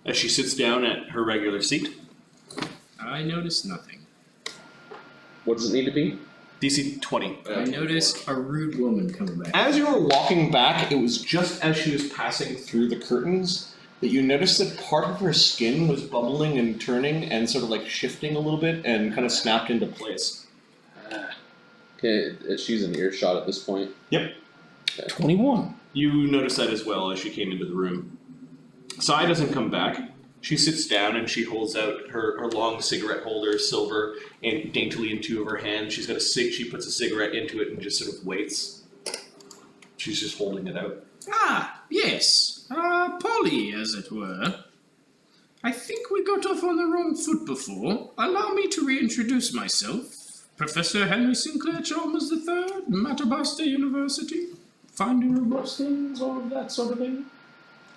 as she sits down at her regular seat. I noticed nothing. What does it need to be? DC 20. I noticed a rude woman coming back. As you were walking back, it was just as she was passing through the curtains that you noticed that part of her skin was bubbling and turning and sort of like shifting a little bit and kind of snapped into place. Okay, she's in earshot at this point. Yep. Okay. 21. You notice that as well as she came into the room. Sai doesn't come back. She sits down and she holds out her long cigarette holder, silver, and daintily in two of her hands. She's got she puts a cigarette into it and just sort of waits. She's just holding it out. Ah, yes. Polly, as it were. I think we got off on the wrong foot before. Allow me to reintroduce myself. Professor Henry Sinclair Chalmers III, Mattabasta University. Finder of Rostings, all of that sort of thing.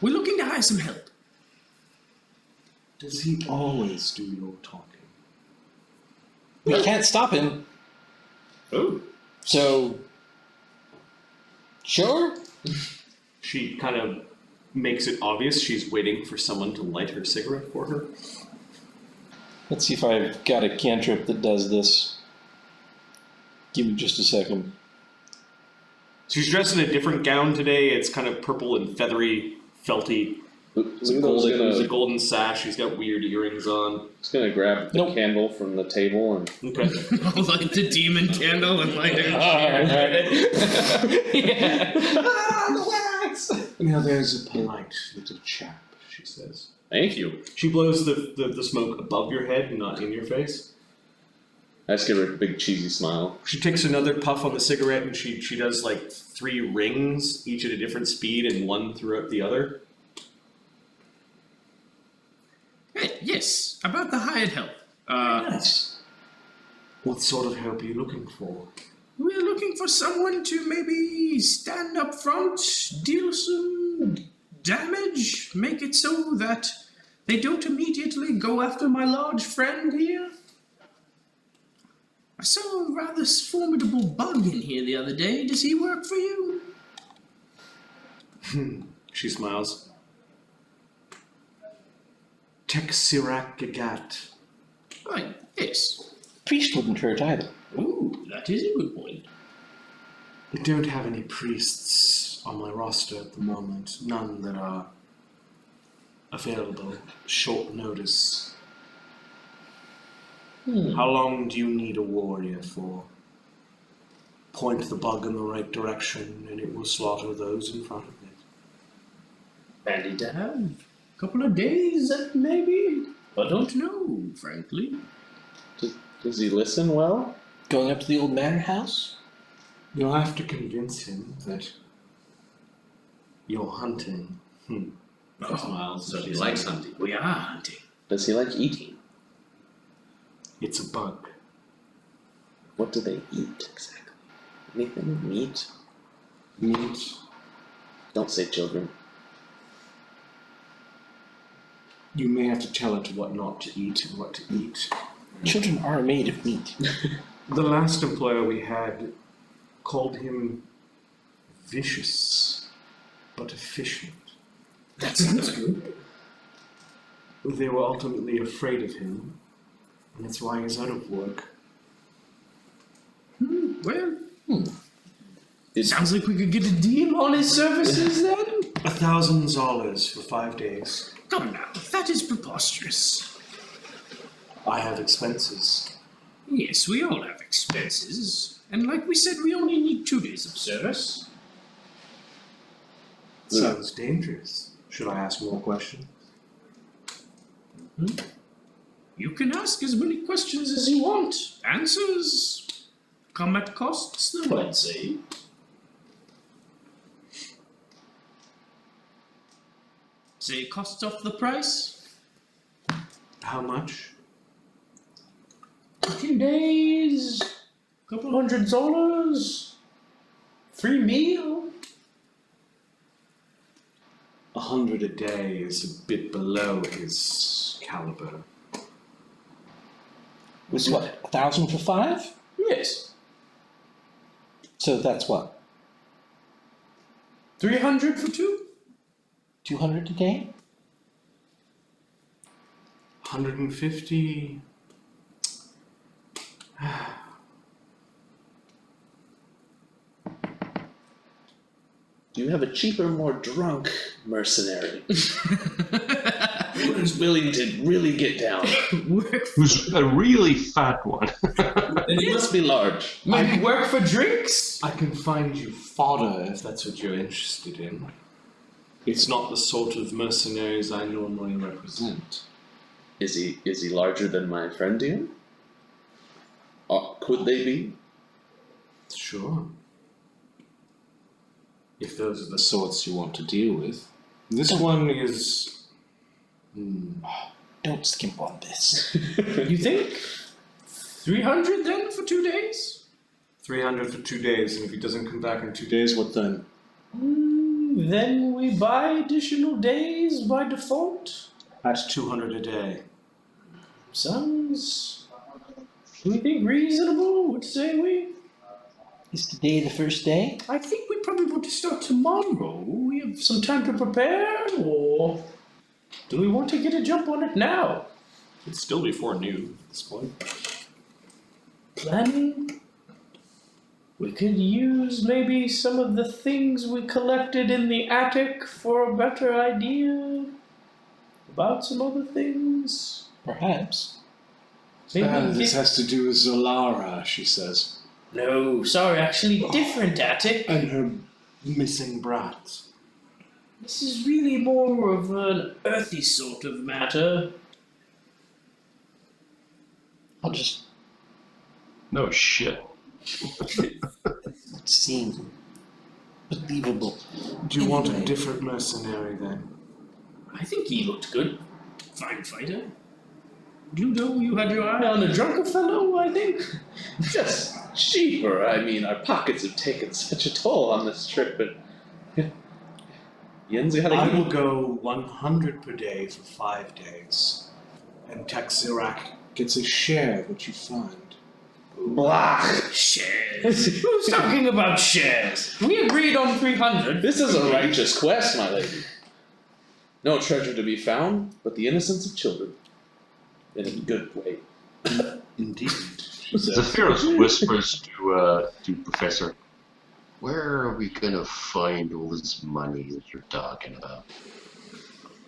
We're looking to hire some help. Does he always do your talking? We can't stop him. Oh. So, sure. She kind of makes it obvious she's waiting for someone to light her cigarette for her. Let's see if I've got a cantrip that does this. Give me just a second. She's dressed in a different gown today. It's kind of purple and feathery, felty. It's a golden sash. She's got weird earrings on. Just gonna grab the candle from the table and Okay. Light the demon candle and light it. Yeah. The wax! Now there's a polite little chap, she says. thank you. She blows the smoke above your head and not in your face. I just give her a big cheesy smile. She takes another puff on the cigarette and she does like 3 rings, each at a different speed and one throughout the other. Hey, yes, about the hired help. Nice. What sort of help are you looking for? We're looking for someone to maybe stand up front, deal some damage, make it so that they don't immediately go after my large friend here. I saw a rather formidable bug in here the other day. Does he work for you? She smiles. Texirak Gagat. Right, yes. Priest wouldn't hurt either. Ooh, that is a good point. I don't have any priests on my roster at the moment. None that are available. Short notice. How long do you need a warrior for? Point the bug in the right direction and it will slaughter those in front of it. Handy to have. A couple of days, maybe. I don't know, frankly. Does he listen well? Going up to the old manor house? You'll have to convince him that you're hunting. Smiles. So he likes hunting. We are hunting. Does he like eating? It's a bug. What do they eat exactly? Anything? Meat? Meat. Don't say children. You may have to tell it what not to eat and what to eat. Children are made of meat. The last employer we had called him vicious, but efficient. That sounds good. They were ultimately afraid of him, and that's why he's out of work. It sounds like we could get a deal on his services then. 1,000 dollars for 5 days. Come now, that is preposterous. I have expenses. Yes, we all have expenses. And like we said, we only need 2 days of service. Sounds dangerous. Should I ask more questions? You can ask as many questions as you want. Answers come at costs, though, I'd say. Say costs off the price? How much? A few days, couple $100, free meal. 100 a day is a bit below his caliber. Was what, 1,000 for 5? Yes. So that's what, 300 for 2? 200 a day? 150. Do you have a cheaper, more drunk mercenary? Who's willing to really get down? Who's a really fat one? And he must be large. Maybe work for drinks? I can find you fodder if that's what you're interested in. It's not the sort of mercenaries I normally represent. Is he larger than my friend here? Could they be? Sure. If those are the sorts you want to deal with. This one is... Don't skimp on this. You think? 300 then for 2 days? 300 for 2 days, and if he doesn't come back in 2 Days, what then? Then we buy additional days by default? At 200 a day. Sounds... Do we think reasonable? What say we? Is today the first day? I think we probably want to start tomorrow. We have some time to prepare, or do we want to get a jump on it now? It's still before noon at this point. Planning? We could use maybe some of the things we collected in the attic for a better idea about some other things. Perhaps. Maybe This has to do with Zolara, she says. No, sorry, actually different attic. And her missing brats. This is really more of an earthy sort of matter. I'll just No shit. seem believable. Do you want a Anyway. different mercenary then? I think he looked good. Fine fighter. Luudo, you had your eye on a drunker fellow, I think. Just cheaper. I mean, our pockets have taken such a toll on this trip, but Yen's gotta I eat. will go 100 per day for 5 days. And Taxirak Gets a share of what you find. Blah. Shares. Who's talking about shares? We agreed on 300. This is a righteous quest, my lady. No treasure to be found, but the innocence of children. In a good way. indeed. She says. Zephyros whispers to Professor, "Where are we gonna find all this money that you're talking about?"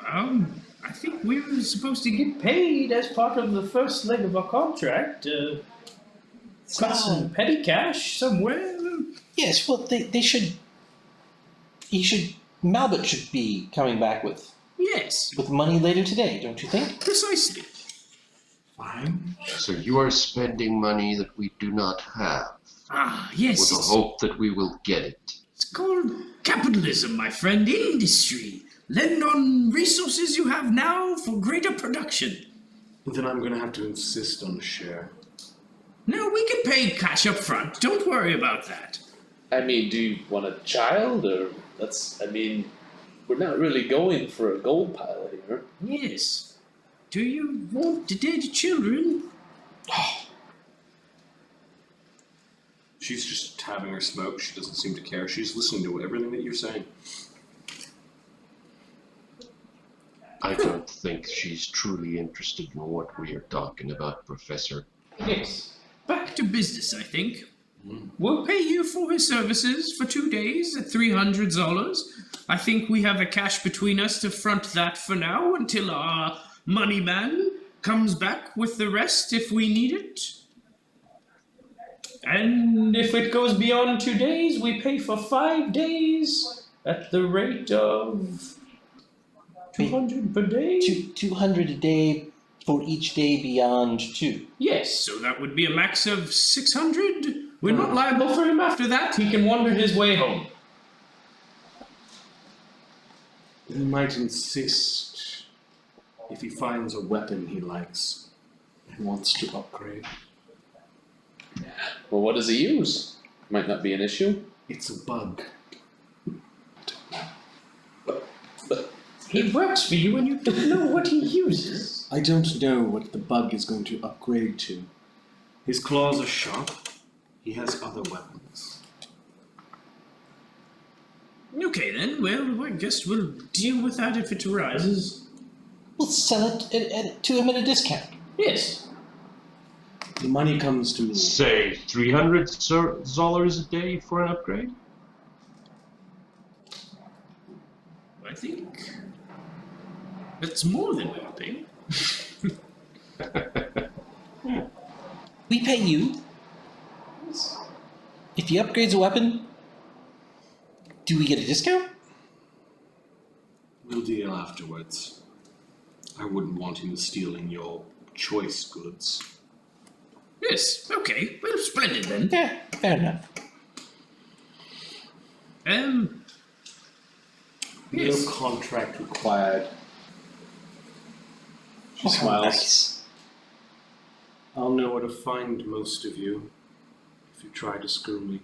I think we were supposed to get paid as part of the first leg of our contract. Got some petty cash somewhere. Yes, well, they should. Malbert should be coming back with Yes, money later today, don't you think? precisely. Fine. So you are spending money that we do not have, Ah, yes. with the hope that we will get it. It's called capitalism, my friend. Industry. Lend on resources you have now for greater production. Then I'm gonna have to insist on a share. No, we can pay cash up front. Don't worry about that. I mean, do you want a child, or we're not really going for a gold pile here. Yes. Do you want the dead children? She's just having her smoke. She doesn't seem to care. She's listening to everything that you're saying. I don't think she's truly interested in what we are talking about, Professor. Yes. Back to business, I think. We'll pay you for his services for 2 days at $300. I think we have a cash between us to front that for now until our money man comes back with the rest if we need it. And if it goes beyond 2 days, we pay for 5 days at the rate of 200 per day. 200 a day for each day beyond 2. Yes, so that would be a max of 600. We're not liable for him after that. He can wander his way home. He might insist if he finds a weapon he likes and wants to upgrade. Well, what does he use? Might not be an issue. It's a bug. But He works for you and you don't know what he uses. I don't know what the bug is going to upgrade to. His claws are sharp. He has other weapons. Okay then, well, I guess we'll deal with that if it arises. We'll sell it to him at a discount. Yes. The money comes to me. Say $300 a day for an upgrade? I think that's more than we'll pay. We pay you. If he upgrades a weapon, do we get a discount? We'll deal afterwards. I wouldn't want him stealing your choice goods. Yes, okay. Well, splendid then. Yeah, fair enough. Yes. No contract required. She Oh, how smiles. nice. I'll know where to find most of you if you try to screw me.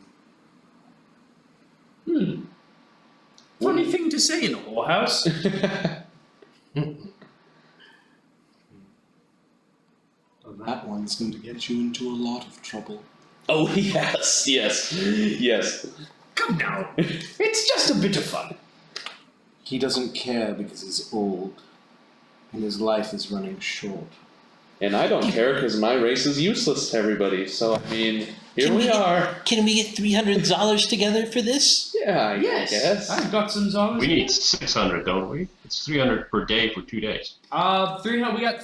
Funny thing to say in a whorehouse. Well, that one's going to get you into a lot of trouble. Oh, yes, yes, yes. Come now. It's just a bit of fun. He doesn't care because he's old, and his life is running short. And I don't care because my race is useless to everybody. So, I mean, here we are. Can we get $300 together for this? Yeah, I guess. I've got some dollars. We need 600, don't we? It's 300 per day for 2 days. 300. We got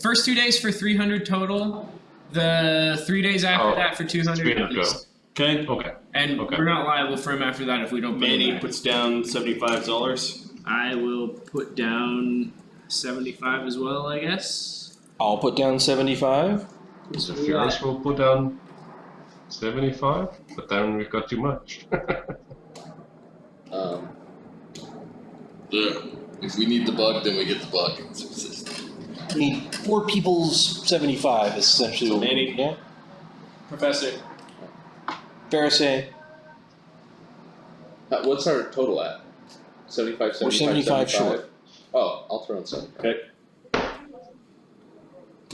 first 2 days for 300 total. The 3 days after that for 200. 300 go. Okay. Okay. And Okay. we're not liable for him after that if we don't pay Manny him. puts down $75. I will put down 75 as well, I guess. I'll put down 75. Zephyros will put down 75, but then we've got too much. Yeah. If we need the bug, then we get the bug. I mean, 4 people's 75 is essentially what we Manny. need, yeah? Professor. Fereosae, What's our total at? 75, we're 75 short. Oh, I'll throw in 75. Okay.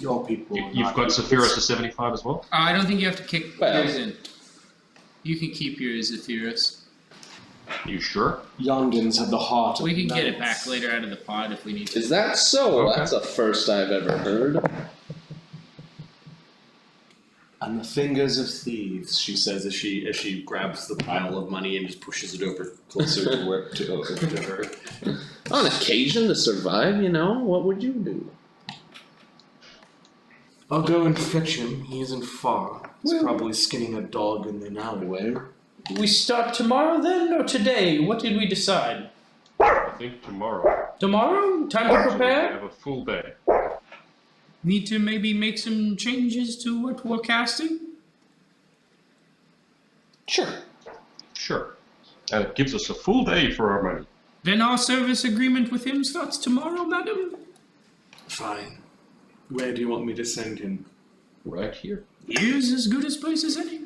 Your people. are You've not got idiots. Zephyros to 75 as well? I don't think you have to kick Well. yours in. You can keep yours, Zephyros. You sure? Yondans have the heart of We can get it knights. back later out of the pod if we need to. Is that so? Okay. That's a first I've ever heard. And the fingers of thieves. She says as she grabs the pile of money and just pushes it over closer to where to her. On occasion to survive, you know, what would you do? I'll go and fetch him. He isn't far. He's Well- probably skinning a dog in an alleyway. We start tomorrow then, or today? What did we decide? I think tomorrow. Tomorrow? Time to We prepare? have a full day. Need to maybe make some changes to what we're casting? Sure. Sure. And it gives us a full day for our money. Then our service agreement with him starts tomorrow, madam? Fine. Where do you want me to send him? Right here. Here's as good a place as any.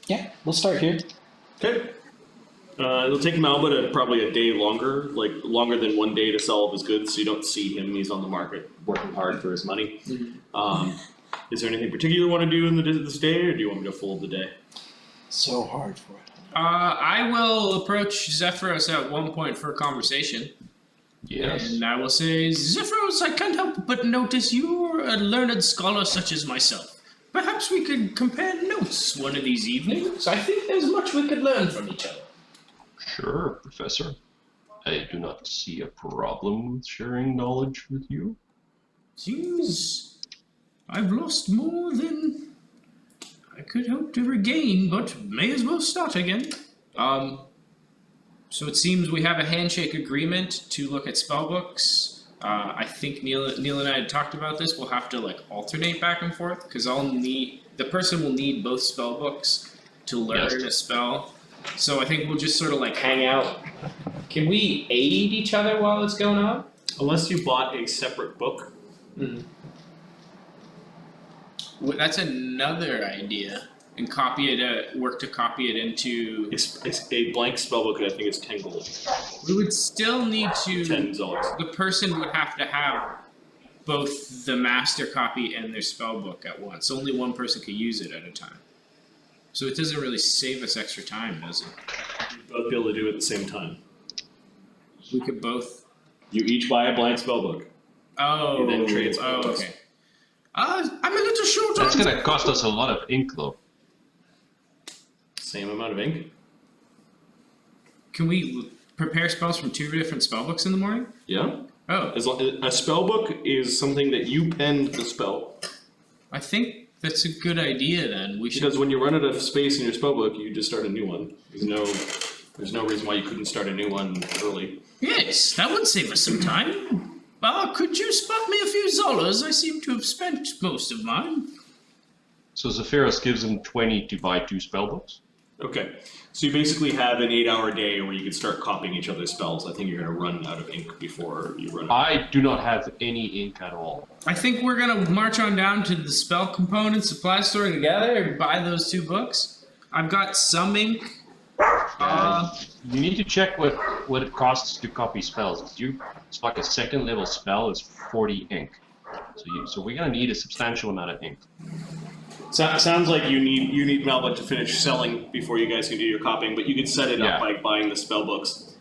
Yeah, we'll start here. Okay. It'll take him Alba probably a day longer, like longer than 1 day to sell all of his goods, so you don't see him. He's on the market working hard for his money. Is there anything particular you want to do in this day, or do you want me to fold the day? So hard for it. I will approach Zephyros at one point for a conversation. Yes. And I will say, Zephyros, I can't help but notice you're a learned scholar such as myself. Perhaps we could compare notes one of these evenings. I think there's much we could learn from each other. Sure, Professor. I do not see a problem with sharing knowledge with you. Seems I've lost more than I could hope to regain, but may as well start again. So it seems we have a handshake agreement to look at spellbooks. I think Neil and I had talked about this. We'll have to alternate back and forth because the person will need both spellbooks to learn Yes. a spell. So I think we'll just sort of hang out. Can we aid each other while it's going on? Unless you bought a separate book. That's another idea. And work to copy it into. It's a blank spellbook, and I think it's 10 gold. We would still need to. $10. The person would have to have both the master copy and their spellbook at once. Only one person could use it at a time. So it doesn't really save us extra time, does it? Both be able to do it at the same time. We could both You each buy a blank spellbook. Oh. You then trade Oh, spellbooks. okay. I'm a little short That's on. gonna cost us a lot of ink, though. Same amount of ink. Can we prepare spells from 2 different spellbooks in the morning? Yeah. Oh, A spellbook is something that you penned the spell. I think that's a good idea then. We should. Because when you run out of space in your spellbook, you just start a new one. There's no reason why you couldn't start a new one early. Yes, that would save us some time. Could you spot me a few Zollars? I seem to have spent most of mine. So Zephyros gives him 20 to buy 2 spellbooks. Okay. So you basically have an 8-hour day where you can start copying each other's spells. I think you're going to run out of ink before you run out. I do not have any ink at all. I think we're gonna march on down to the spell component supply store together and buy those 2 books. I've got some ink. You need to check what it costs to copy spells. It's like a 2nd level spell is 40 ink. So we're gonna need a substantial amount of ink. Sounds like you need Malva to finish selling before you guys can do your copying, but you could set it up by buying the spell books.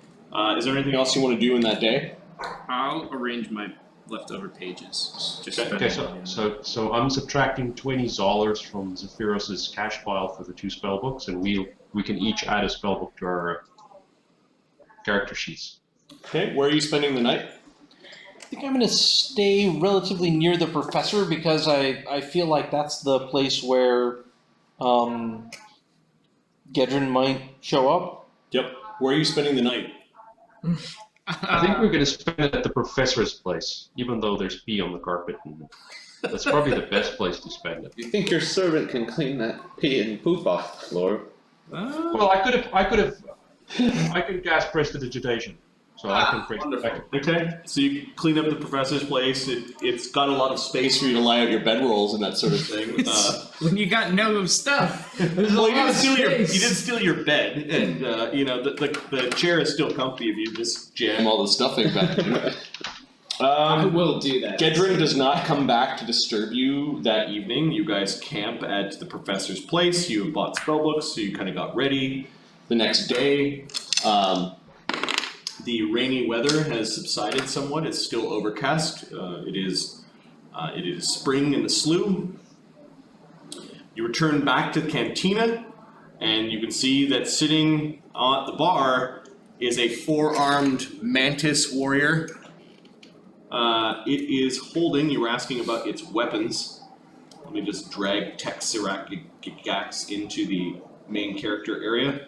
Is there anything else you want to do in that day? I'll arrange my leftover pages. Just Okay, so I'm subtracting 20 Zollars from Zephyros' cash pile for the 2 spellbooks, and we can each add a spellbook to our character sheets. Okay, where are you spending the night? I think I'm going to stay relatively near the professor because I feel like that's the place where Gaedran might show up. Yep. Where are you spending the night? I think we're going to spend it at the professor's place, even though there's pee on the carpet. And that's probably the best place to spend it. You think your servant can clean that pee and poop off the floor? Well, I could cast prestidigitation, so I can prestidigitate. Okay. So you clean up the professor's place. It's got a lot of space Space for you to lie out your bedrolls and that sort of thing. When you got no stuff. Well, you didn't steal your bed, and the chair is still comfy if you just jam all the stuffing back in. I will do that. Gaedran does not come back to disturb you that evening. You guys camp at the professor's place. You have bought spellbooks, so you kind of got ready. the next day. The rainy weather has subsided somewhat. It's still overcast. It is spring in the Slough. You return back to the cantina, and you can see that sitting at the bar is a four-armed mantis warrior. It is holding, you were asking about its weapons. Let me just drag Texirax into the main character area.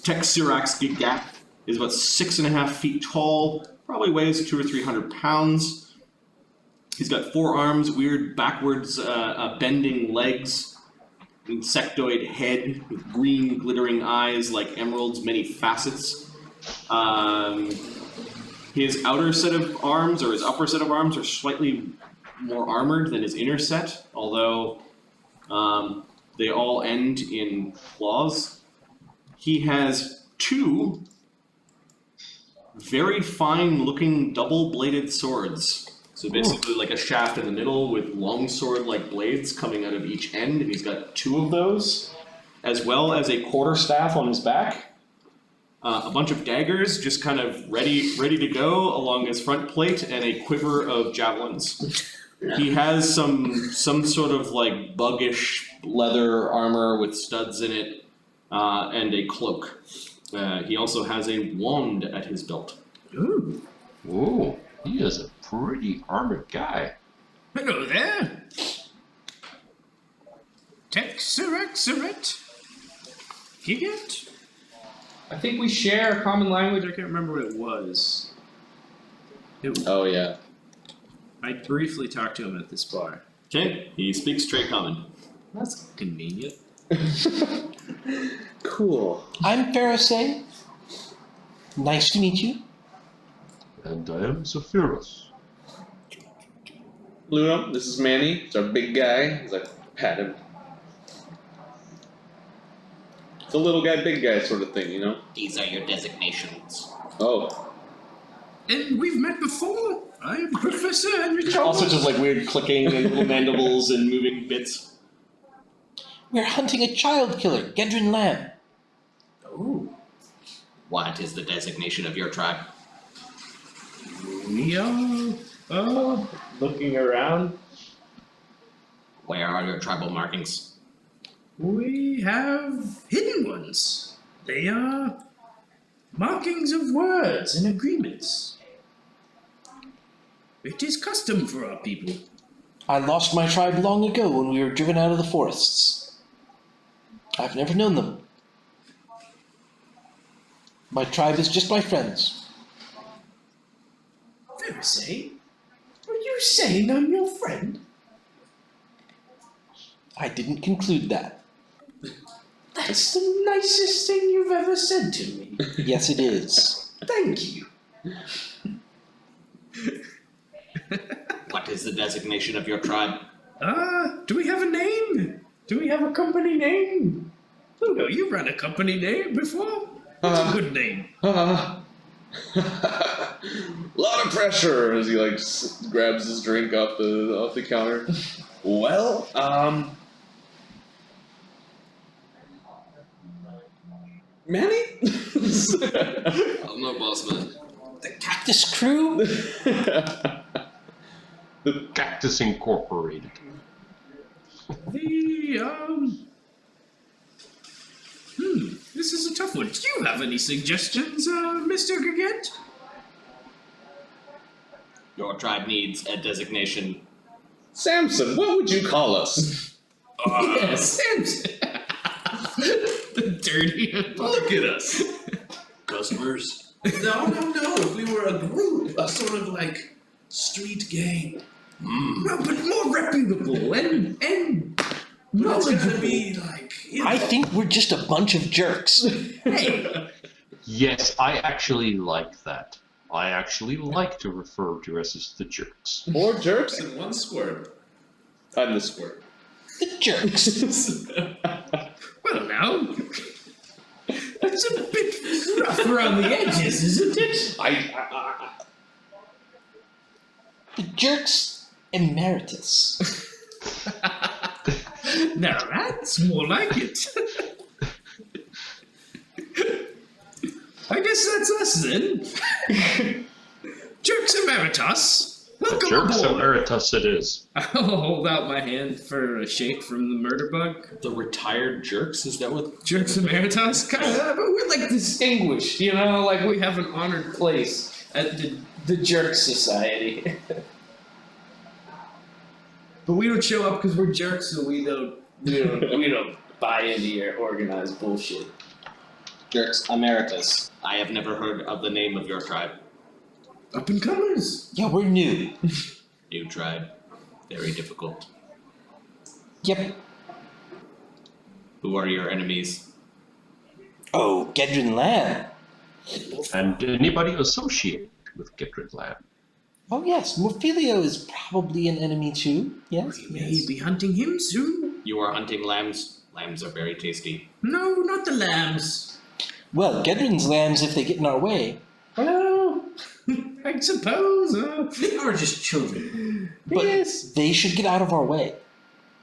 Texirax Gigak is about 6.5 feet tall, probably weighs 200 or 300 pounds. He's got four arms, weird backwards bending legs, insectoid head with green glittering eyes like emeralds, many facets. His outer set of arms, or his upper set of arms, are slightly more armored than his inner set, although they all end in claws. He has two very fine-looking double-bladed swords. So basically like a shaft in the middle with long sword-like blades coming out of each end, and he's got two of those, as well as a quarterstaff on his back. A bunch of daggers just kind of ready to go along his front plate, and a quiver of javelins. He has some sort of like buggish leather armor with studs in it, and a cloak. He also has a wand at his belt. Ooh. Whoa, he is a pretty armored guy. Hello there. Texiraxeret. Gigat? I think we share a common language. I can't remember what it was. Oh yeah. I briefly talked to him at this bar. Okay, he speaks Trade Common. That's convenient. Cool. I'm Fereosae. Nice to meet you. And I am Zephyros. Luudo, this is Manny. He's our big guy. He's like, pat him. It's a little guy, big guy sort of thing, you know? These are your designations. Oh. And we've met before. I am Professor Emeritus. All sorts of like weird clicking and little mandibles and moving bits. We're hunting a child killer, Gaedran Lamb. Ooh. What is the designation of your tribe? We are, looking around. Where are your tribal markings? We have hidden ones. They are markings of words and agreements. It is custom for our people. I lost my tribe long ago when we were driven out of the forests. I've never known them. My tribe is just my friends. Fereosae, are you saying I'm your friend? I didn't conclude that. That's the nicest thing you've ever said to me. Yes, it is. Thank you. What is the designation of your tribe? Do we have a name? Do we have a company name? Luudo, you ran a company name before? What's a good name? Lot of pressure as he like grabs his drink off the counter. Well, Manny? I don't know, boss man. The Cactus Crew? The Cactus Incorporated. This is a tough one. Do you have any suggestions, Mr. Gaget? Your tribe needs a designation. Samson, what would you call us? Yes, Samson. Dirty. Look at us. Customers. No. We were a group, a sort of like street gang. No, but more reputable and It's gonna be like, I think we're just a bunch of jerks. Hey, Yes, I actually like that. I actually like to refer to us as the jerks. More jerks? And one squirt. I'm the squirt. The jerks. well now, that's a bit rough around the edges, isn't it? The jerks Emeritus. Now that's more like it. I guess that's us then. Jerks Emeritus, welcome Jerks aboard. Emeritus it is. I'll hold out my hand for a shake from the murder bug. The retired jerks? Is that what? Jerks Emeritus, kind of, but we're like distinguished, you know, like we have an honored place at the Jerk Society. But we don't show up because we're jerks, so we don't buy into your organized bullshit. Jerks Emeritus. I have never heard of the name of your tribe. Up and comers. Yeah, we're new. New tribe. Very difficult. Yep. Who are your enemies? Oh, Gaedran Lamb. And anybody associated with Gaedran Lamb. Oh yes, Morphelio is probably an enemy too. Yes. We may be hunting him soon. You are hunting lambs. Lambs are very tasty. No, not the lambs. Well, Gaedran's lambs if they get in our way. Well, I suppose. They are just children. But yes. they should get out of our way.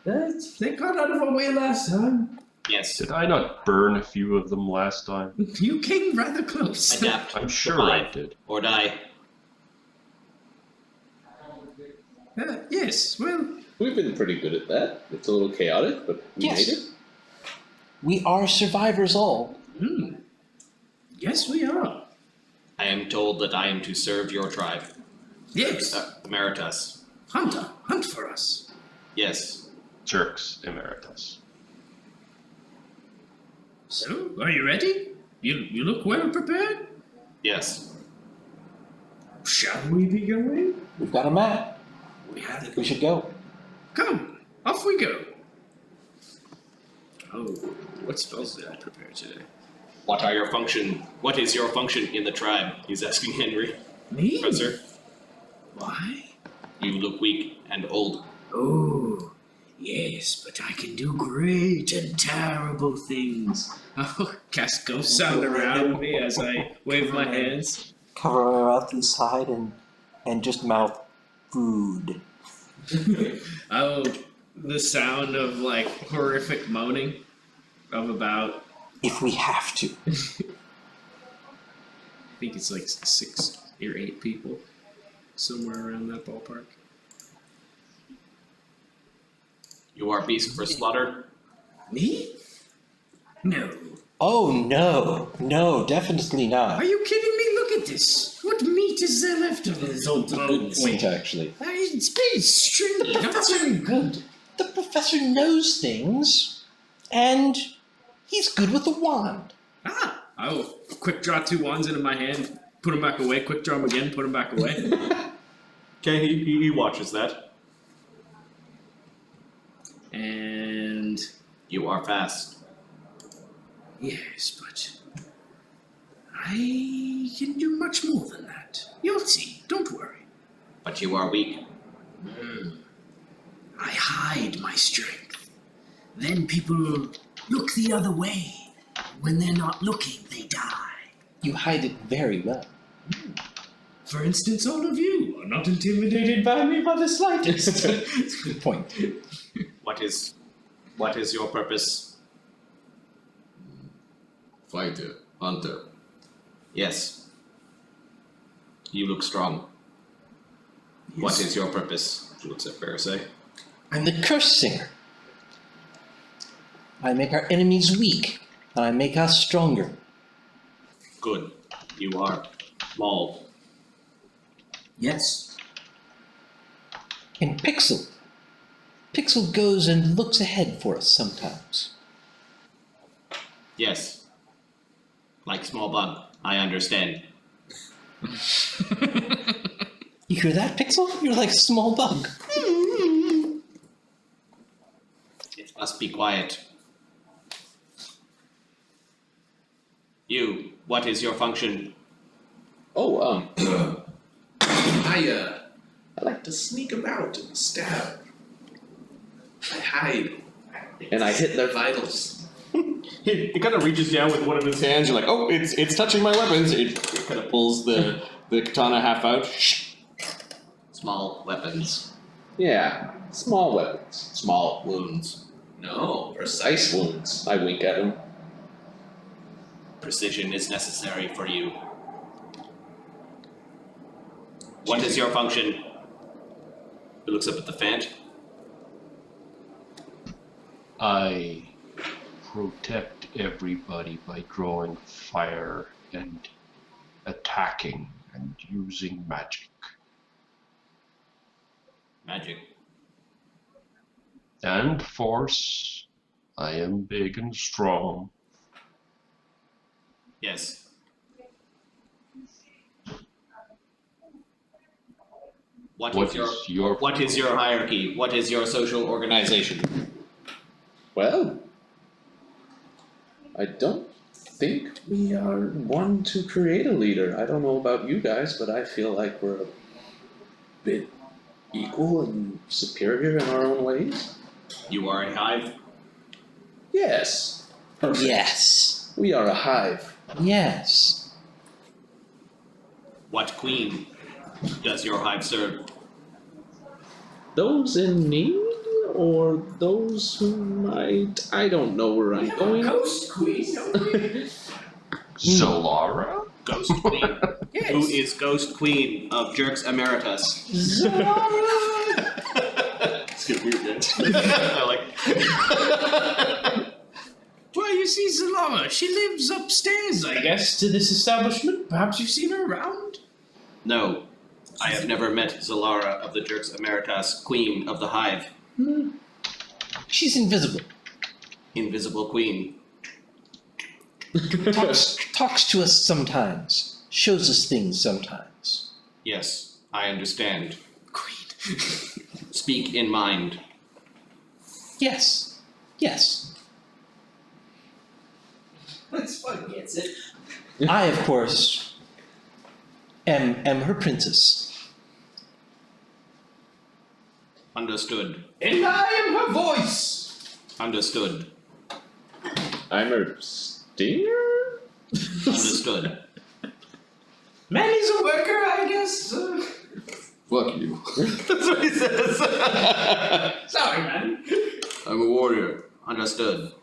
They got out of our way last time. Yes. Did I not burn a few of them last time? You came rather close. Adapt. I'm sure I did. Or die. Yes, well, We've been pretty good at that. It's a little chaotic, but we Yes. made it. We are survivors all. yes, we are. I am told that I am to serve your tribe. Yes, Emeritus. hunt for us. Yes. Jerks Emeritus. So, are you ready? You look well prepared. Yes. Shall we be going? We've got a map. I think We should go. Come, off we go. Oh, what spells did I prepare today? What is your function in the tribe? He's asking Henry. Me? Professor, Why? you look weak and old. Oh, yes, but I can do great and terrible things. Oh, cast ghost sound around me as I wave my hands. Cover our mouth inside and just mouth food. Oh, the sound of like horrific moaning of about. If we have to. I think it's like 6 or 8 people, somewhere around that ballpark. You are beast for slaughter? Me? No. Oh no, definitely not. Are you kidding me? Look at this. What meat is there left of this old Good point, actually. It's very stringy, not very good. The professor knows things, and he's good with a wand. Ah! I will quick draw 2 wands into my hand, put them back away, quick draw them again, put them back away. Okay, he watches that. And You are fast. yes, but I can do much more than that. You'll see, don't worry. But you are weak. I hide my strength. Then people look the other way. When they're not looking, they die. You hide it very well. For instance, all of you are not intimidated by me by the slightest. Good point. What is your purpose? Fighter, hunter. Yes. You look strong. What is your purpose? She looks at Fereosae. I'm the curse singer. I make our enemies weak, and I make us stronger. Good. You are mauled. Yes. And Pixel goes and looks ahead for us sometimes. Yes. Like small bug. I understand. You hear that, Pixel? You're like a small bug. It must be quiet. You, what is your function? Oh, I like to sneak about and stab. I hide. and I hit their vitals. He kind of reaches down with one of his hands. You're like, oh, it's touching my weapons. It kind of pulls the katana half out. Small weapons. Yeah, small weapons. Small wounds. No, Precise wounds. I wink at him. Precision is necessary for you. What is your function? He looks up at the Fant. I protect everybody by drawing fire and attacking and using magic. Magic. And force. I am big and strong. Yes. What is your hierarchy? What is your social organization? Well, I don't think we are one to create a leader. I don't know about you guys, but I feel like we're a bit equal and superior in our own ways. You are a hive? Yes. Yes. We are a hive. Yes. What queen does your hive serve? Those in need, or those who might... I don't know where I'm going. Ghost Queen, don't we? Zolara? Ghost Queen. Yes. Who is Ghost Queen of Jerks Emeritus? It's getting weird, man. I like. Well, you see, Zolara, she lives upstairs, I guess, to this establishment. Perhaps you've seen her around? No, I have never met Zolara of the Jerks Emeritus, Queen of the Hive. She's invisible. Invisible Queen. Talks to us sometimes. Shows us things sometimes. Yes, I understand. Queen. Speak in mind. Yes. Yes. That's fun, gets it. I, of course, am her princess. Understood. And I am her voice. Understood. I'm her stinger? Understood. Man is a worker, I guess. Fuck you. That's what he says. Sorry, man. I'm a warrior. Understood.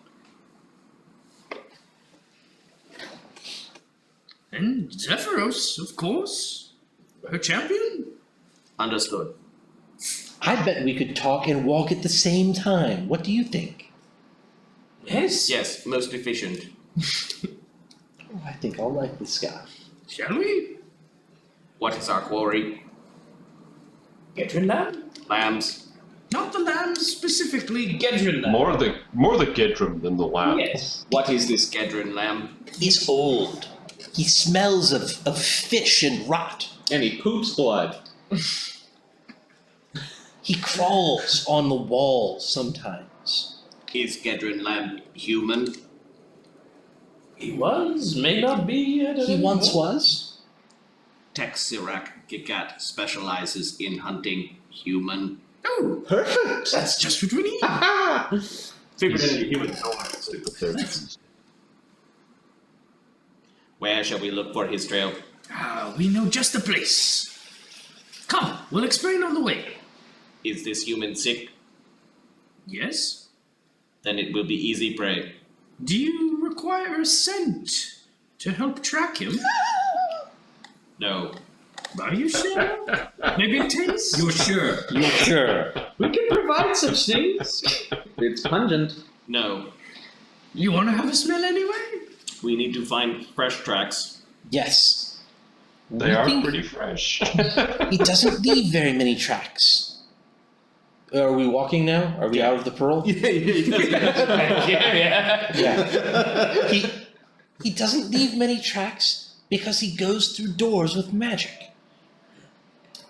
And Zephyros, of course. Her champion? Understood. I bet we could talk and walk at the same time. What do you think? Yes. Yes, most efficient. Oh, I think I'll like this guy. Shall we? What is our quarry? Gaedran lamb? Lambs. Not the lambs specifically, Gaedran lamb. More the Gaedran than the lamb. Yes. What is this Gaedran lamb? He's old. He smells of fish and rot. And he poops blood. He crawls on the walls sometimes. Is Gaedran lamb human? He was, may not be yet. He once was. Texirac Gigat specializes in hunting human. Oh, Perfect. that's just what we need. Figured any human nomads too. The 30s. Where shall we look for his trail? We know just the place. Come, we'll explain on the way. Is this human sick? Yes? Then it will be easy prey. Do you require a scent to help track him? No. Are you sure? Maybe a taste? You're sure? You're sure. We can provide such things. It's pungent. No. You want to have a smell anyway? We need to find fresh tracks. Yes. They We are think pretty fresh. He doesn't leave very many tracks. Are we walking now? Are we out of the pearl? Yeah. He doesn't leave many tracks because he goes through doors with magic.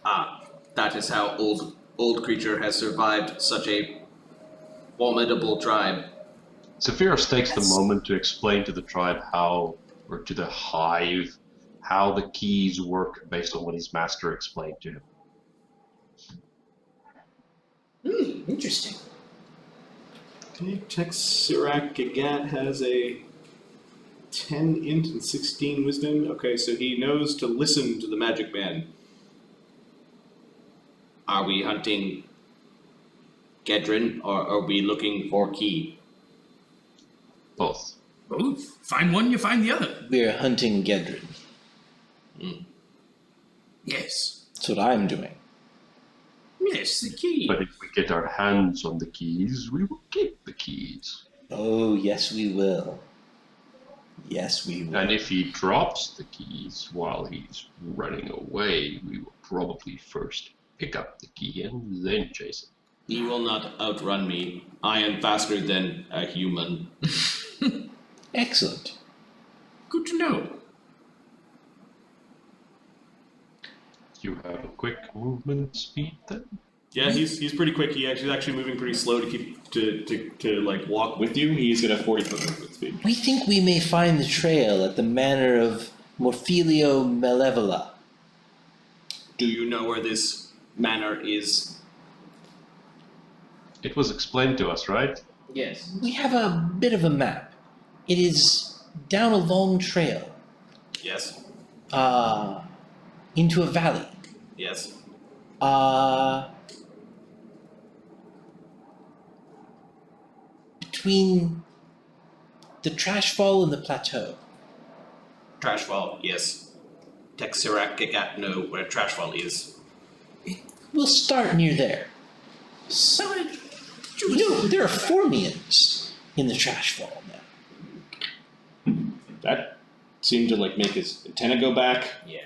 Ah, that is how old creature has survived such a formidable tribe. Zephyros takes the Yes. moment to explain to the tribe how, or to the hive, how the keys work based on what his master explained to him. Interesting. Okay, Texirac Gigat has a 10 int and 16 wisdom. Okay, so he knows to listen to the magic man. Are we hunting Gaedran or are we looking for key? Both. Both. Find one, you find the other. We're hunting Gaedran. Yes. That's what I'm doing. Yes, the key. But if we get our hands on the keys, we will keep the keys. Oh, yes, we will. Yes, we will. And if he drops the keys while he's running away, we will probably first pick up the key and then chase it. He will not outrun me. I am faster than a human. Excellent. Good to know. You have a quick movement speed then? Yeah, he's pretty quick. He's actually moving pretty slow to keep to like walk with you. He's got a 40-foot movement speed. We think we may find the trail at the manor of Villa Malavella. Do you know where this manor is? It was explained to us, right? Yes. We have a bit of a map. It is down a long trail, Yes. into a valley. Yes. Between the trash fall and the plateau. Trashfall, yes. Texirac Gigat know where Trashfall is. We'll start near there. So You know, there are Formians in the trash fall now. That seemed to like make his antenna go back. Yeah.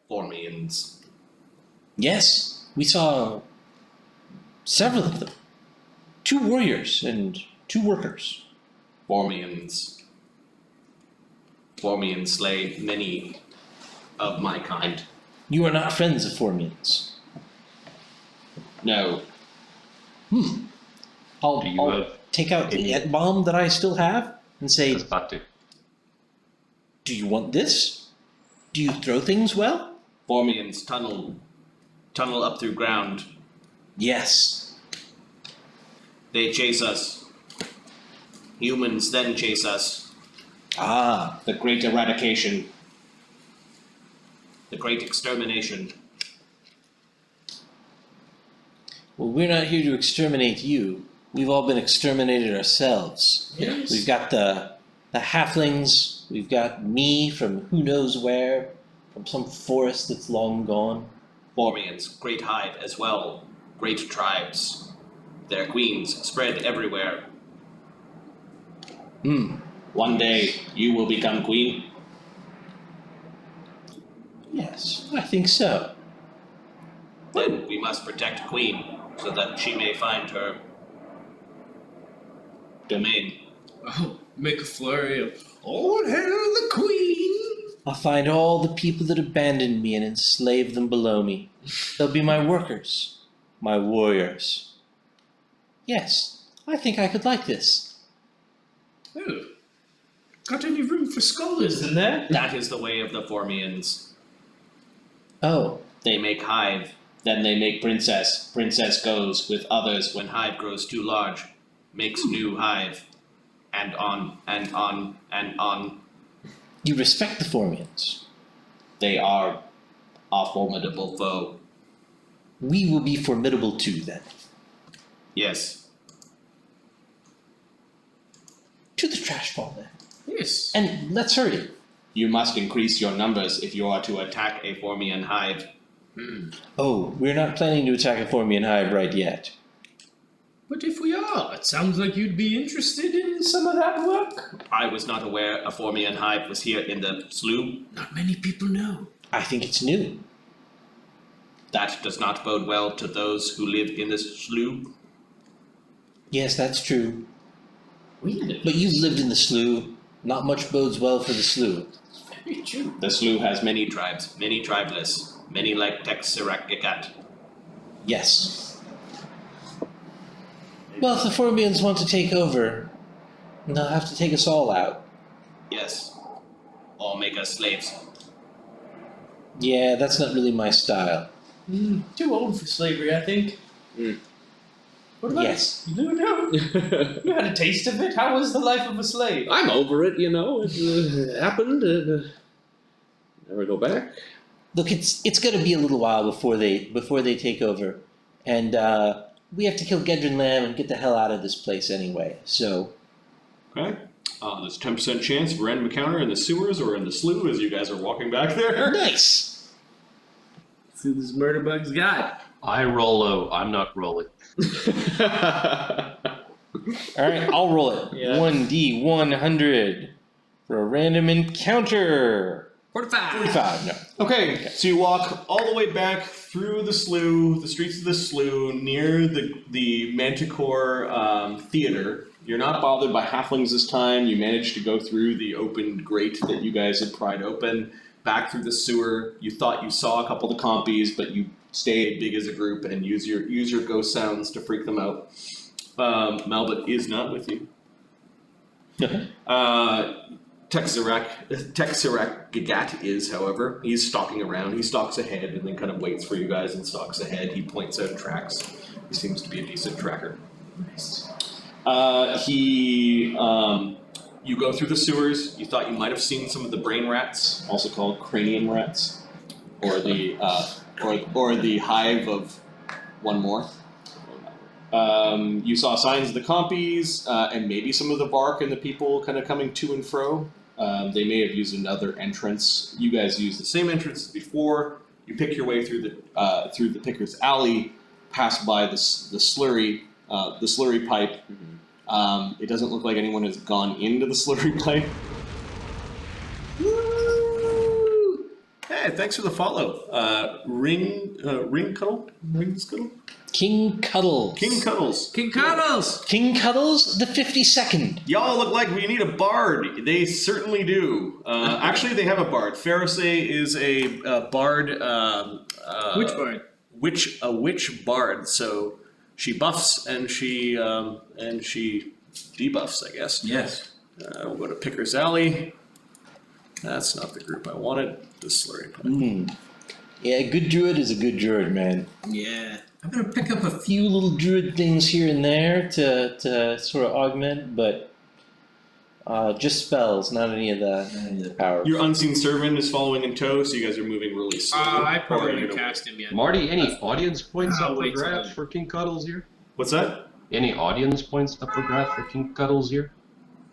Formians. Yes, we saw several of them. 2 warriors and 2 workers. Formians. Formians slay many of my kind. You are not friends of Formians. No. I'll Do you have take out the any- ant bomb that I still have and say, That's about it. do you want this? Do you throw things well? Formians tunnel up through ground. Yes. They chase us. Humans then chase us. Ah, The Great Eradication. The great extermination. well, we're not here to exterminate you. We've all been exterminated ourselves. Yes. We've got the halflings We've got me from who knows where, from some forest that's long gone. Formians, great hive as well. Great tribes. Their queens spread everywhere. One day you will become queen. Yes, I think so. Then we must protect Queen so that she may find her domain. Oh, make a flurry of, all hail the queen! I'll find all the people that abandoned me and enslave them below me. They'll be my workers, my warriors. Yes, I think I could like this. Oh, got any room for scholars in there? That is the way of the Formians. Oh, They make hive. Then they make princess. Princess goes with others. When hive grows too large, makes new hive. And on, and on, and on. you respect the Formians. They are a Formidable foe. We will be formidable too, then. Yes. To the trash fall, then. Yes. And let's hurry. You must increase your numbers if you are to attack. Attack a Formian hive. Oh, we're not planning to attack a Formian hive right yet. But if we are, it sounds like you'd be interested in some of that work. I was not aware a Formian hive was here in the slough. Not many people know. I think it's new. That does not bode well to those who live in the slough. Yes, that's true. We live. But you've lived in the slough. Not much bodes well for the slough. Very true. The slough has many. Many tribes, many tribeless, many like Texirakikat. Yes. Well, if the Formians want to take over, they'll have to take us all out. Yes. Or make us slaves. Yeah, that's not really my style. Too old for slavery, I think. What about Yes. Luudo? You had a taste of it. How was the life of a slave? I'm over it, you know. It happened. Never go back. Look, it's going to be a little while before they take over, and we have to kill Gaedran Lamb and get the hell out of this place anyway. So, Okay. There's a 10% chance of a random encounter in the sewers or in the slough as you guys are walking back there. nice. See who this murder bug's got. I roll low. I'm not rolling. All right, I'll roll it. Yeah. 1d100 for a random encounter. 45. No. Okay, so you walk all the way back through the slough, the streets of the slough, near the Manticore theater. You're not bothered by halflings this time. You managed to go through the opened grate that you guys had pried open, back through the sewer. You thought you saw a couple of the compies, but you stayed big as a group and use your ghost sounds to freak them out. Malbut is not with you. Texirac Gagat is, however. He's stalking around. He stalks ahead and then kind of waits for you guys and stalks ahead. He points out tracks. He seems to be a decent tracker. You go through the sewers. You thought you might have seen some of the brain rats, also called cranium rats, or the hive of one more. You saw signs of the compies and maybe some of the bark and the people kind of coming to and fro. They may have used another entrance. You guys used the same entrance as before. You pick your way through the Picker's Alley, pass by the slurry pipe. It doesn't look like anyone has gone into the slurry pipe. Woo! Hey, thanks for the follow. Ring Cuddle? Ring Scuttle? King Cuddles. King Cuddles. King Carlos! King Cuddles, the 52nd. Y'all look like we need a bard. They certainly do. Actually, they have a bard. Fereosae is a bard. Which bard? A witch bard. So she buffs and she debuffs, I guess. Yes. We'll go to Picker's Alley. That's not the group I wanted. The slurry pipe. Yeah, a good druid is a good druid, man. Yeah. I'm gonna pick up a few little druid things here and there to sort of augment, but just spells, not any of the power. Your unseen servant is following in tow, so you guys are moving really slow. I probably Or haven't you're cast him yet. Marty, any audience points I'll up for wait till grabs for King Cuddles here? What's that? Any audience points up for grabs for King Cuddles here?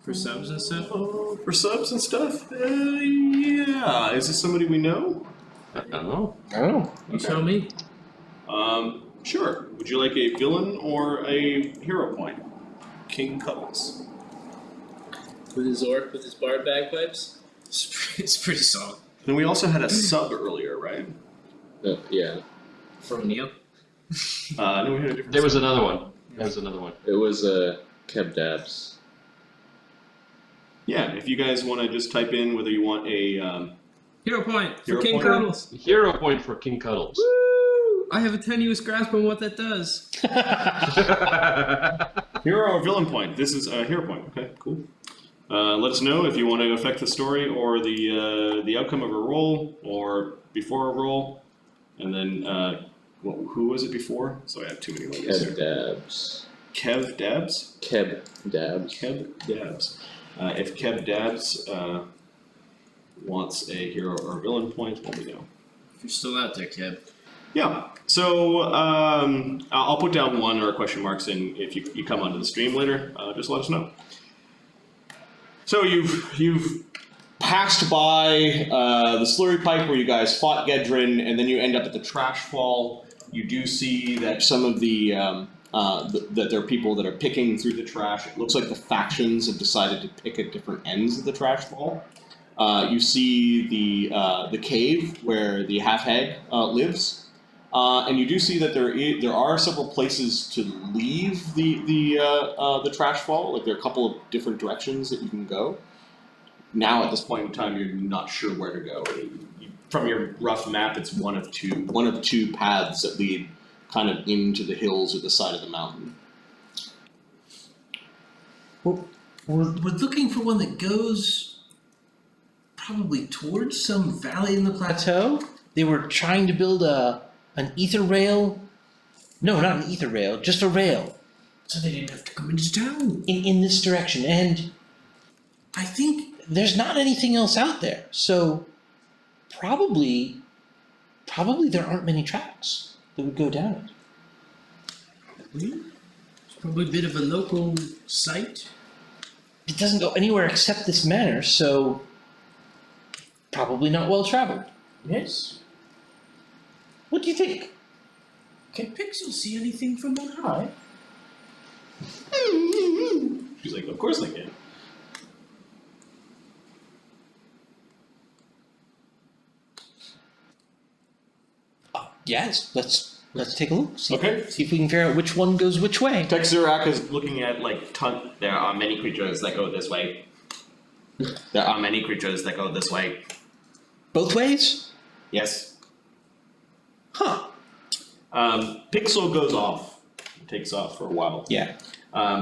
For subs and stuff? For subs and stuff? Yeah. Is this somebody we know? I don't know. Oh. You tell me. Sure. Would you like a villain or a hero point? King Cuddles. With his orc, with his bard bagpipes? It's pretty solid. Then we also had a sub earlier, right? Yeah, From Neil? No, we had a different There was another one. There was another one. it was Keb Dabs. Yeah, if you guys want to just type in whether you want a Hero point for Hero King pointer? Cuddles. Hero point for King Cuddles. Woo! I have a tenuous grasp on what that does. hero or villain point. This is a hero point. Okay, cool. Let us know if you want to affect the story or the outcome of a roll or before a roll, and then who was it before? So I have too many logos Keb here. Dabs. Kev Dabs. Keb Dabs. Keb Dabs. If Keb Dabs wants a hero or villain point, let me know. If you're still out there, Keb. Yeah. So I'll put down 1 or question marks, and if you come onto the stream later, just let us know. So you've passed by the slurry pipe where you guys fought Gaedran, and then you end up at the trash fall. You do see that some of that there are people that are picking through the trash. It looks like the factions have decided to pick at different ends of the trash fall. You see the cave where the half-hag lives, and you do see that there are several places to leave the trash fall. Like there are a couple of different directions that you can go. Now at this point in time, you're not sure where to go. From your rough map, it's one of two paths that lead kind of into the hills or the side of the mountain. We're looking for one that goes probably towards some valley in the plateau. They were trying to build an ether rail. No, not an ether rail, just a rail. So they didn't have to come into town. In this direction. And I think there's not anything else out there. So probably there aren't many tracks that would go down it. It's probably a bit of a local site. It doesn't go anywhere except this manor, so probably not well traveled. Yes. What do you think? Can Pixel see anything from on high? She's like, of course I can. Yes, let's take a look. See if we can figure out which one goes which way. Texurak is looking at there are many creatures that go this way. There are many creatures that go this way. Both ways? Yes. Huh. Pixel goes off. It takes off for a while. Yeah.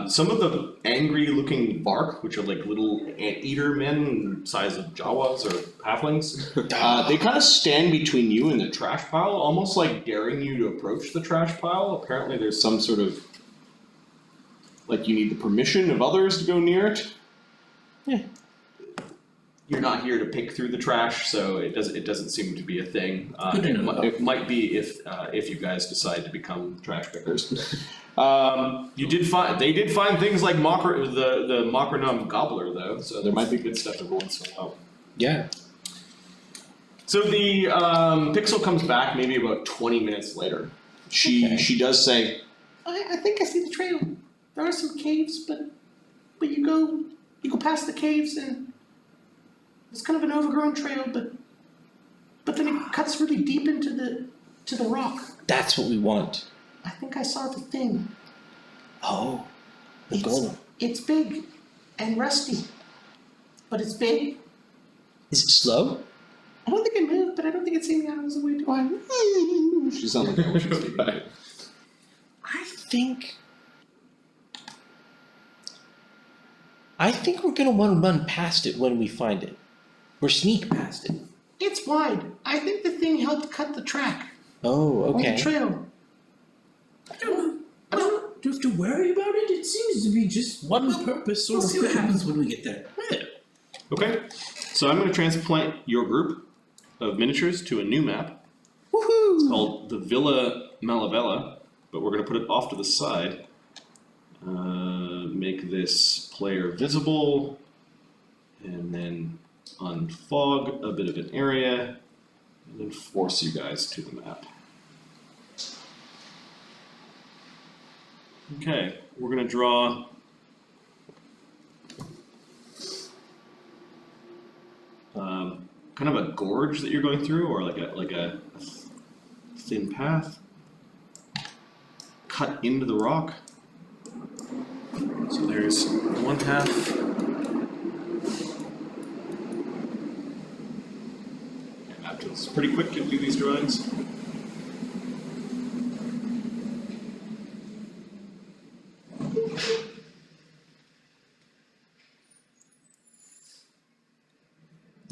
Some of the angry-looking bark, which are like little anteater men, size of Jawas or halflings, they kind of stand between you and the trash pile, almost like daring you to approach the trash pile. Apparently, there's some sort of you need the permission of others to go near it. Yeah. You're not here to pick through the trash, so it doesn't seem to be a thing. It might be if you guys decide to become trash pickers. They did find things like the Mocranum Gobbler though, so there might be good stuff every once in a while. Yeah. So the Pixel comes back maybe about 20 minutes later. She does say, I think I see the trail. There are some caves, but you go past the caves and it's kind of an overgrown trail, but then it cuts really deep into the rock. That's what we want. I think I saw the thing. Oh, the golem. It's big and rusty, but it's big. Is it slow? I don't think it moved, but I don't think it's saying that was the way to go. she sounds like she's taking it. I think we're gonna want to run past it when we find it. Or sneak past it. It's wide. I think the thing helped cut the track. Oh, Or okay. the trail. I don't know. Do you have to worry about it? It seems to be just one purpose sort We'll of see what thing. happens when we get there. Okay, so I'm going to transplant your group of miniatures to a new map. Woohoo! It's called the Villa Malavella, but we're going to put it off to the side. Make this player visible, and then unfog a bit of an area, and then force you guys to the map. Okay, we're gonna draw kind of a gorge that you're going through, or like a thin path cut into the rock. So there's one half. It's pretty quick to do these drawings.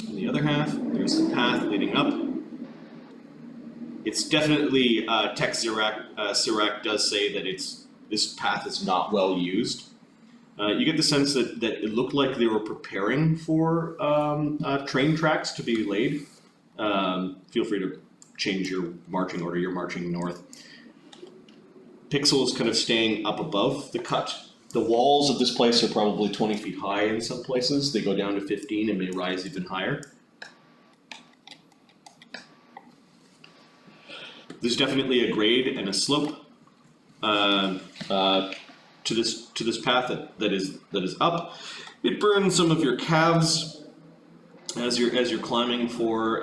On the other half, there's the path leading up. It's definitely, Tech Sirac does say that this path is not well used. You get the sense that it looked like they were preparing for train tracks to be laid. Feel free to change your marching order. You're marching north. Pixel is kind of staying up above the cut. The walls of this place are probably 20 feet high in some places. They go down to 15 and may rise even higher. There's definitely a grade and a slope to this path that is up. It burns some of your calves as you're climbing for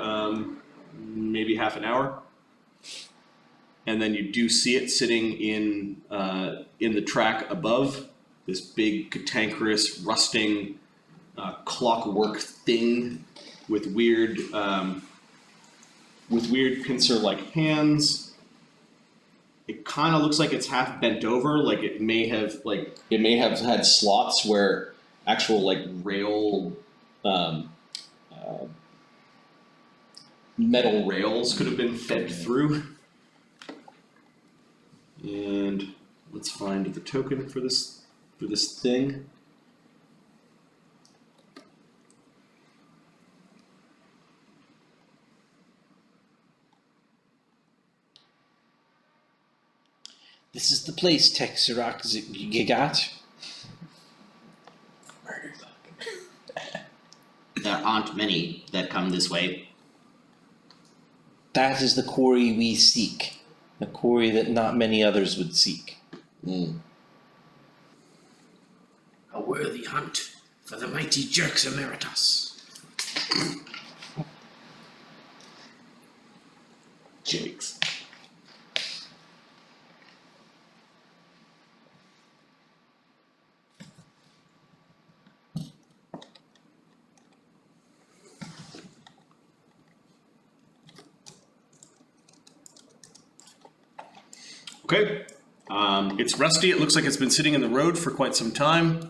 maybe half an hour, and then you do see it sitting in the track above, this big cantankerous rusting clockwork thing with weird pincer-like hands. It kind of looks like it's half bent over, like it may have had slots where actual like rail metal rails could have been fed through. And let's find the token for this thing. This is the place, Tech Sirac Gigat. Murder thug. There aren't many that come this way. That is the quarry we seek. The quarry that not many others would seek. A worthy hunt for the mighty jerks Emeritus. Jakes. Okay, it's rusty. It looks like it's been sitting in the road for quite some time.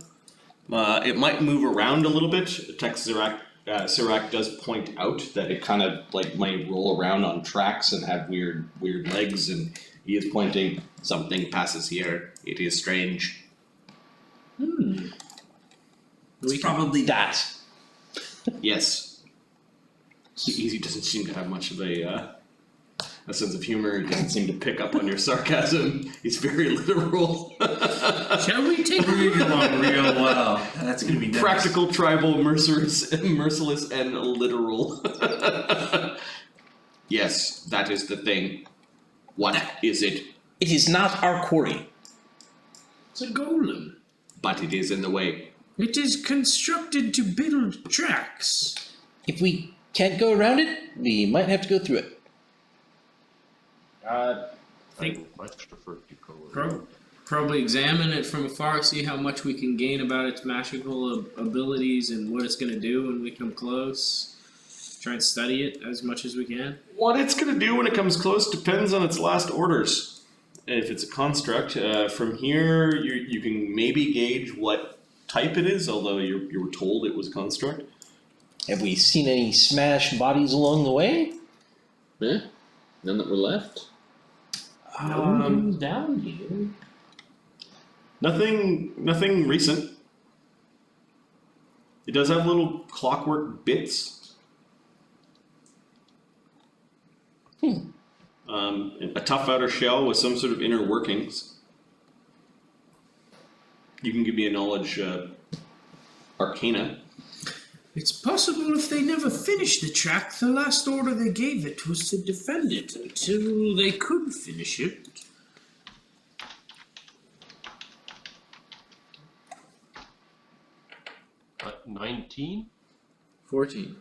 It might move around a little bit. Tech Sirac does point out that it kind of like might roll around on tracks and have weird legs, and he is pointing. Something passes here. It is strange. It's probably that. Yes. He doesn't seem to have much of a sense of humor. He doesn't seem to pick up on your sarcasm. He's very literal. Shall we take Read along real well. That's gonna be nice. Practical, tribal, merciless, and literal. Yes, that is the thing. What is it? It is not our quarry. It's a golem. But it is in the way. It is constructed to build tracks. If we can't go around it, we might have to go through it. I would much prefer to go around. Probably examine it from afar, see how much we can gain about its magical abilities and what it's going to do when we come close. Try and study it as much as we can. What it's going to do when it comes close depends on its last orders. If it's a construct, from here you can maybe gauge what type it is, although you were told it was a construct. Have we seen any smashed bodies along the way? Yeah, none that were left. Down here. Nothing recent. It does have little clockwork bits. A tough outer shell with some sort of inner workings. You can give me a knowledge arcana. It's possible if they never finished the track, the last order they gave it was to defend it until they could finish it. What, 19? 14.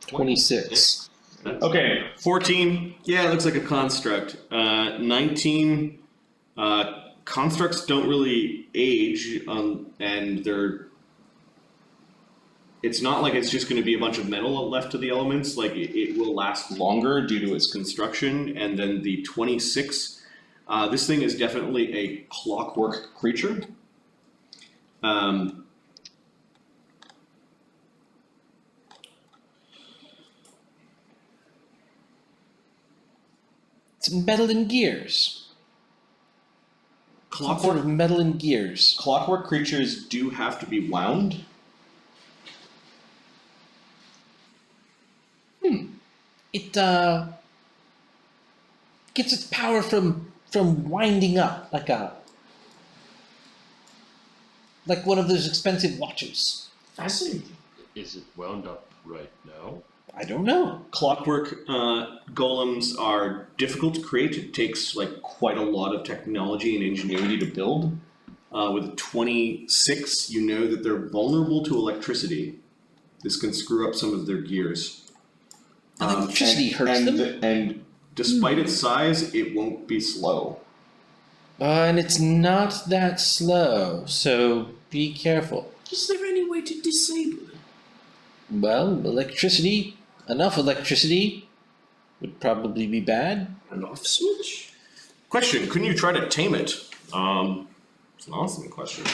26. Okay, 14. Yeah, it looks like a construct. 19. Constructs don't really age, and they're. It's not like it's just going to be a bunch of metal left to the elements. Like it will last longer due to its construction. And then the 26. This thing is definitely a clockwork creature. It's metal and gears. Some sort of metal and gears. Clockwork creatures do have to be wound. It gets its power from winding up like one of those expensive watches. Fascinating. Is it wound up right now? I don't know. Clockwork golems are difficult to create. It takes like quite a lot of technology and ingenuity to build. With a 26, you know that they're vulnerable to electricity. This can screw up some of their gears. Electricity hurts them? And despite its size, it won't be slow. And it's not that slow, so be careful. Is there any way to disable it? Well, electricity, enough electricity would probably be bad. An off switch? Question, couldn't you try to tame it? It's an awesome question.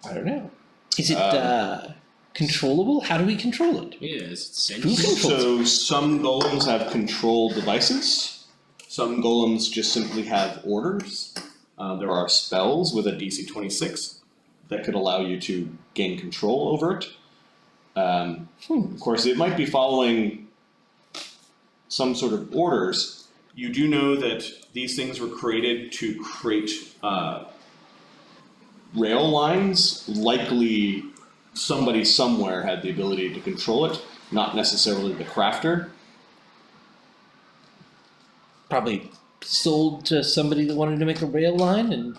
I don't know. Is it controllable? How do we control it? Yeah, is it Who sentient? controls it? So some golems have control devices. Some golems just simply have orders. There are spells with a DC 26 that could allow you to gain control over it. Of course, it might be following some sort of orders. You do know that these things were created to create rail lines. Likely somebody somewhere had the ability to control it, not necessarily the crafter. Probably sold to somebody that wanted to make a rail line, and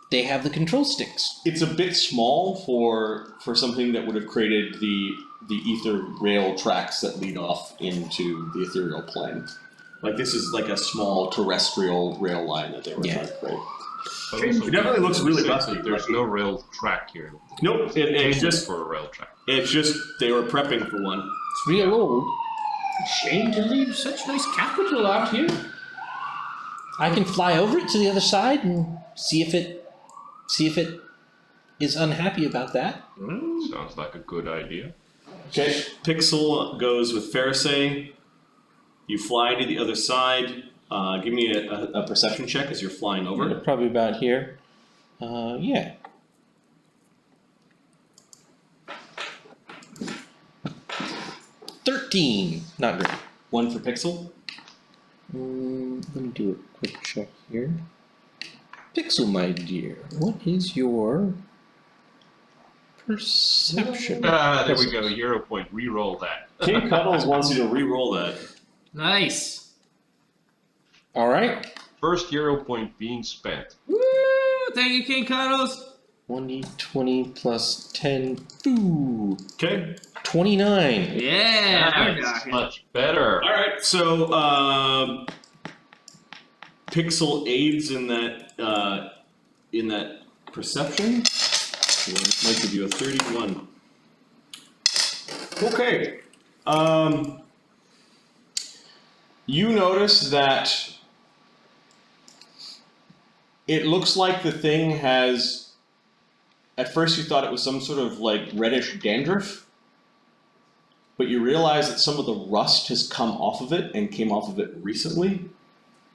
they have the control sticks. It's a bit small for something that would have created the ether rail tracks that lead off into the ethereal plane. Like this is like a small terrestrial rail line that they were trying to create. But It also, definitely looks really there's- rusty. There's no rail track here. Nope, it's Table just for a rail track. they were prepping for one. It's real old. Shame to leave such nice capital out here. I can fly over it to the other side and see if it is unhappy about that. Sounds like a good idea. Okay, Pixel goes with Fereosae. You fly to the other side. Give me a perception check as you're flying over. Probably about here. Yeah. $13. Not great. One for Pixel. Let me do a quick check here. Pixel, my dear, what is your perception? There we go. Hero point. Reroll that. King Cuddles wants you to re-roll that. Nice. All right. First hero point being spent. Woo! Thank you, King Cuddles. 1d20 plus 10. Ooh. Okay. 29. Yeah. That's much better. All right. So Pixel aids in that perception. Might give you a 31. Okay. You notice that it looks like the thing has. At first, you thought it was some sort of like reddish dandruff, but you realize that some of the rust has come off of it and came off of it recently.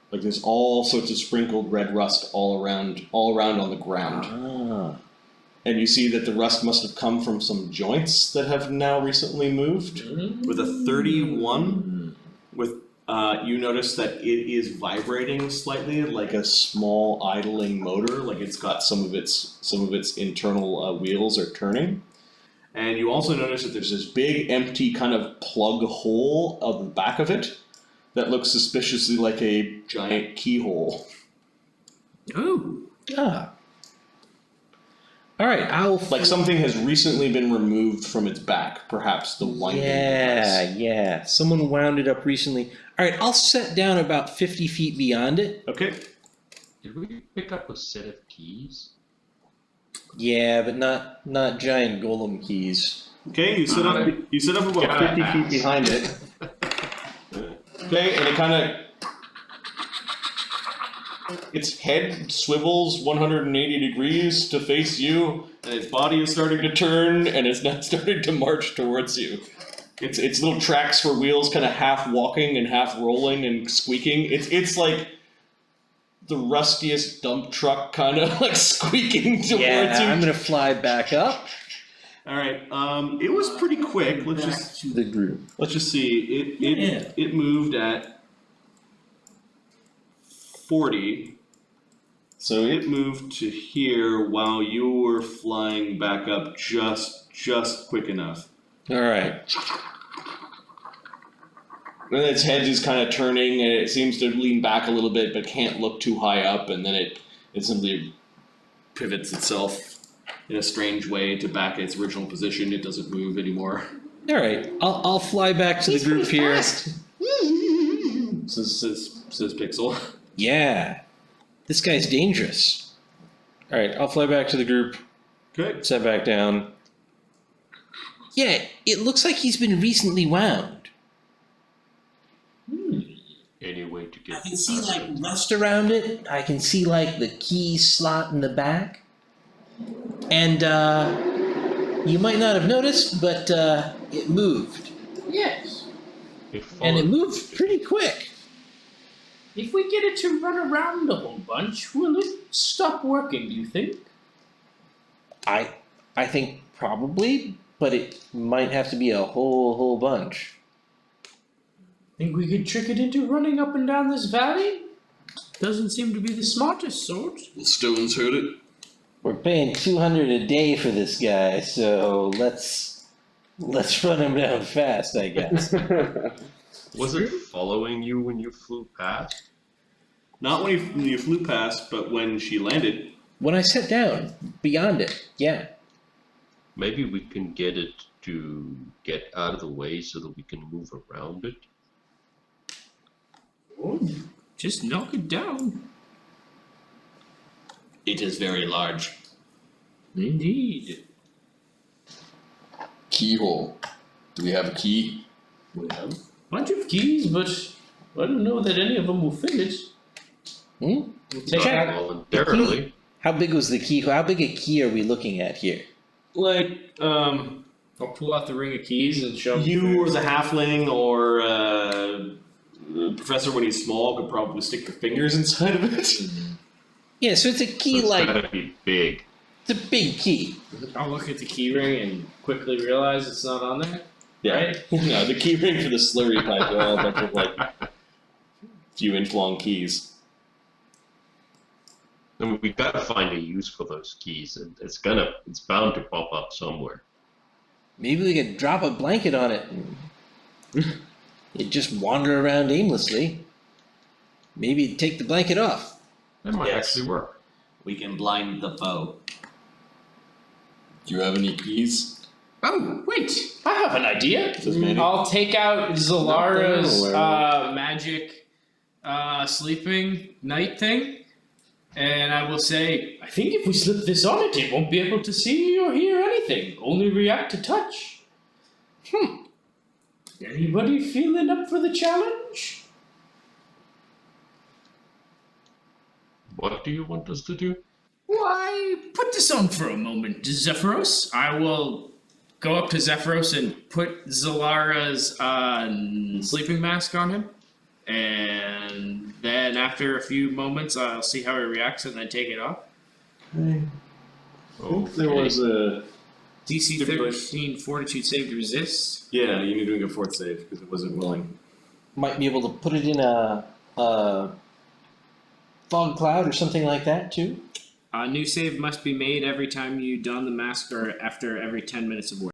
Like there's all sorts of sprinkled red rust all around on the ground. Ah. And you see that the rust must have come from some joints that have now recently moved. With a 31, with You notice that it is vibrating slightly, like a small idling motor. Like it's got some of its internal wheels are turning. And you also notice that there's this big empty kind of plug hole of the back of it that looks suspiciously like a giant keyhole. Oh. Ah. Alright, I'll... Like something has recently been removed from its back, perhaps the winding device. Yeah. Someone wound it up recently. Alright, I'll set down about 50 feet beyond it. Okay. Did we pick up a set of keys? Yeah, but not giant golem keys. Okay, you set up about 50 feet behind it. Okay, and it kind of... Its head swivels 180 degrees to face you, and its body is starting to turn, and it's now starting to march towards you. Its little tracks for wheels kind of half walking and half rolling and squeaking. It's like the rustiest dump truck kind of like squeaking towards you. I'm gonna fly back up. Alright, it was pretty quick. Let's just to the group. Let's just see. It moved at 40. So it moved to here while you were flying back up just quick enough. Alright. And its head is kind of turning and it seems to lean back a little bit but can't look too high up, and then it simply pivots itself in a strange way to back its original position. It doesn't move anymore. Alright, I'll fly back to the group here. Says Pixel. Yeah. This guy's dangerous. Alright, I'll fly back to the group. Good. Set back down. Yeah, it looks like he's been recently wound. Any way to get... I can see like Rust around it. I can see like the key slot in the back. And you might not have noticed, but it moved. Yes. And it moved pretty quick. If we get it to run around a whole bunch, will it stop working, do you think? I think probably, but it might have to be a whole bunch. Think we could trick it into running up and down this valley? Doesn't seem to be the smartest sort. Will stones hurt it? We're paying 200 a day for this guy, so let's run him down fast, I guess. Was it following you when you flew past? Not when you flew past, but when she landed. When I sat down, beyond it, yeah. Maybe we can get it to get out of the way so that we can move around it. Oh, just knock it down. It is very large. Indeed. Keyhole. Do we have a key? We have a bunch of keys, but I don't know that any of them will fit it. Hmm? We'll take Not out voluntarily. How big was the key? How big a key are we looking at here? Like, I'll pull out the ring of keys and show you as a halfling or professor when he's small could probably stick your fingers inside of it. Yeah, so it's a key So it's like, gotta be big. it's a big key. I'll look at the key ring and quickly realize it's not on there. Yeah. Right? No, the key ring for the slurry pipe are all a bunch of like few inch long keys. I mean, we gotta find a use for those keys. It's bound to pop up somewhere. Maybe we could drop a blanket on it and it'd just wander around aimlessly. Maybe it'd take the blanket off. That might Yes. actually work. We can blind the foe. Do you have any keys? Oh, wait! I have an idea. Says Manny. I'll take out Zalara's No. magic sleeping night thing, and I will say, I think if we slip this on it, it won't be able to see or hear anything, only react to touch. Anybody feeling up for the challenge? What do you want us to do? Why, put this on for a moment, Zephyros. I will go up to Zephyros and put Zalara's sleeping mask on him. And then after a few moments, I'll see how he reacts and then take it off. I think there was a... DC 13 fortitude save to resist. Yeah, you need to make a fort save because it wasn't willing. might be able to put it in a fog cloud or something like that too. A new save must be made every time you don the mask or after every 10 minutes of work.